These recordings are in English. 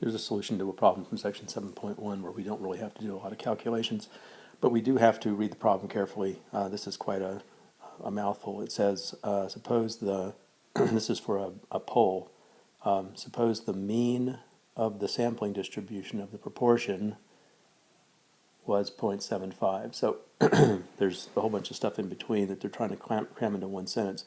Here's a solution to a problem from section 7.1 where we don't really have to do a lot of calculations, but we do have to read the problem carefully. This is quite a mouthful. It says, suppose the, this is for a poll, suppose the mean of the sampling distribution of the proportion was 0.75. So there's a whole bunch of stuff in between that they're trying to cram into one sentence,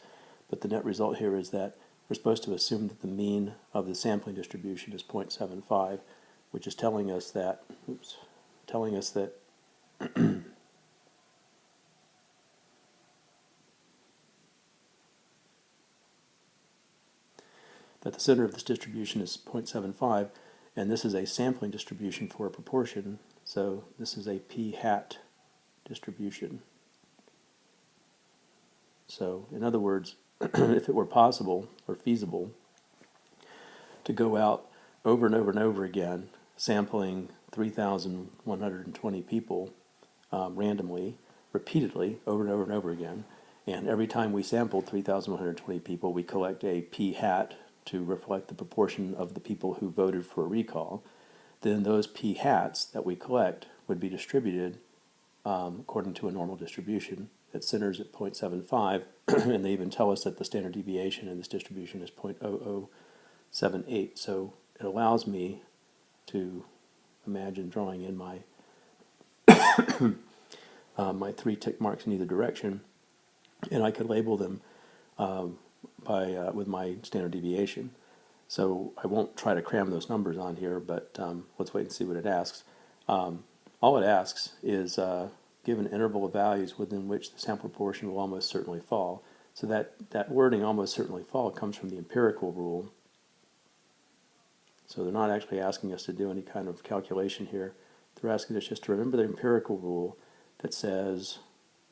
but the net result here is that we're supposed to assume that the mean of the sampling distribution is 0.75, which is telling us that, that the center of this distribution is 0.75, and this is a sampling distribution for a proportion, so this is a p hat distribution. So, in other words, if it were possible or feasible to go out over and over and over again, sampling 3,120 people randomly, repeatedly, over and over and over again, and every time we sampled 3,120 people, we collect a p hat to reflect the proportion of the people who voted for a recall, then those p hats that we collect would be distributed according to a normal distribution. It centers at 0.75, and they even tell us that the standard deviation in this distribution is 0.0078. So it allows me to imagine drawing in my my 3 tick marks in either direction, and I could label them with my standard deviation. So I won't try to cram those numbers on here, but let's wait and see what it asks. All it asks is give an interval of values within which the sample proportion will almost certainly fall. So that wording, almost certainly fall, comes from the empirical rule. So they're not actually asking us to do any kind of calculation here. They're asking us just to remember the empirical rule that says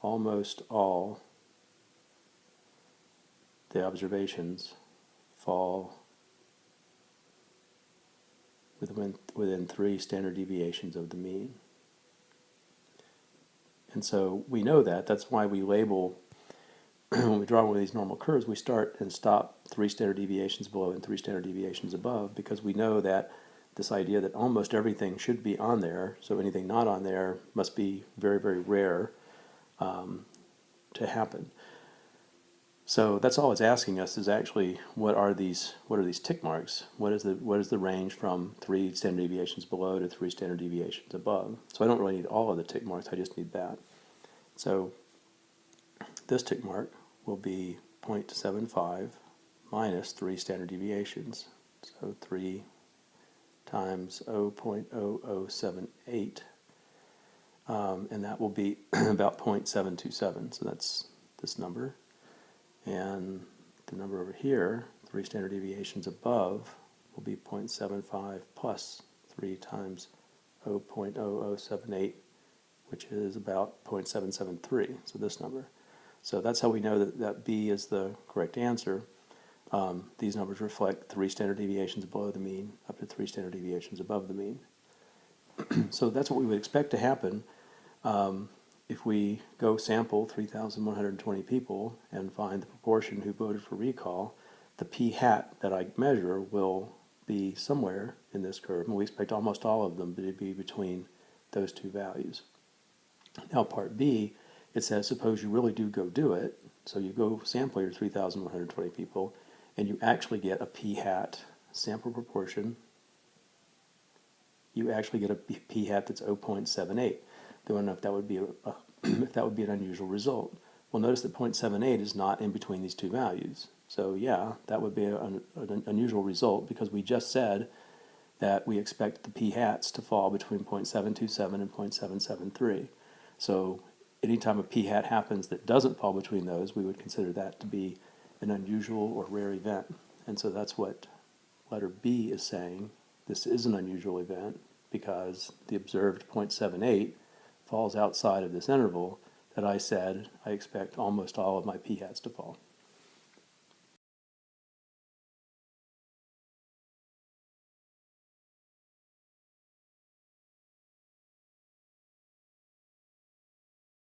almost all the observations fall within 3 standard deviations of the mean. And so we know that. That's why we label, when we draw one of these normal curves, we start and stop 3 standard deviations below and 3 standard deviations above, because we know that this idea that almost everything should be on there, so anything not on there must be very, very rare to happen. So that's all it's asking us is actually what are these tick marks? What is the range from 3 standard deviations below to 3 standard deviations above? So I don't really need all of the tick marks, I just need that. So this tick mark will be 0.75 minus 3 standard deviations. So 3 times 0.0078, and that will be about 0.727. So that's this number. And the number over here, 3 standard deviations above, will be 0.75 plus 3 times 0.0078, which is about 0.773, so this number. So that's how we know that B is the correct answer. These numbers reflect 3 standard deviations below the mean up to 3 standard deviations above the mean. So that's what we would expect to happen if we go sample 3,120 people and find the proportion who voted for recall. The p hat that I measure will be somewhere in this curve, and we expect almost all of them to be between those 2 values. Now part B, it says suppose you really do go do it, so you go sample your 3,120 people and you actually get a p hat sample proportion. You actually get a p hat that's 0.78. They want to know if that would be if that would be an unusual result. Well, notice that 0.78 is not in between these 2 values. So yeah, that would be an unusual result, because we just said that we expect the p hats to fall between 0.727 and 0.773. So anytime a p hat happens that doesn't fall between those, we would consider that to be an unusual or rare event. And so that's what letter B is saying. This is an unusual event because the observed 0.78 falls outside of this interval that I said I expect almost all of my p hats to fall.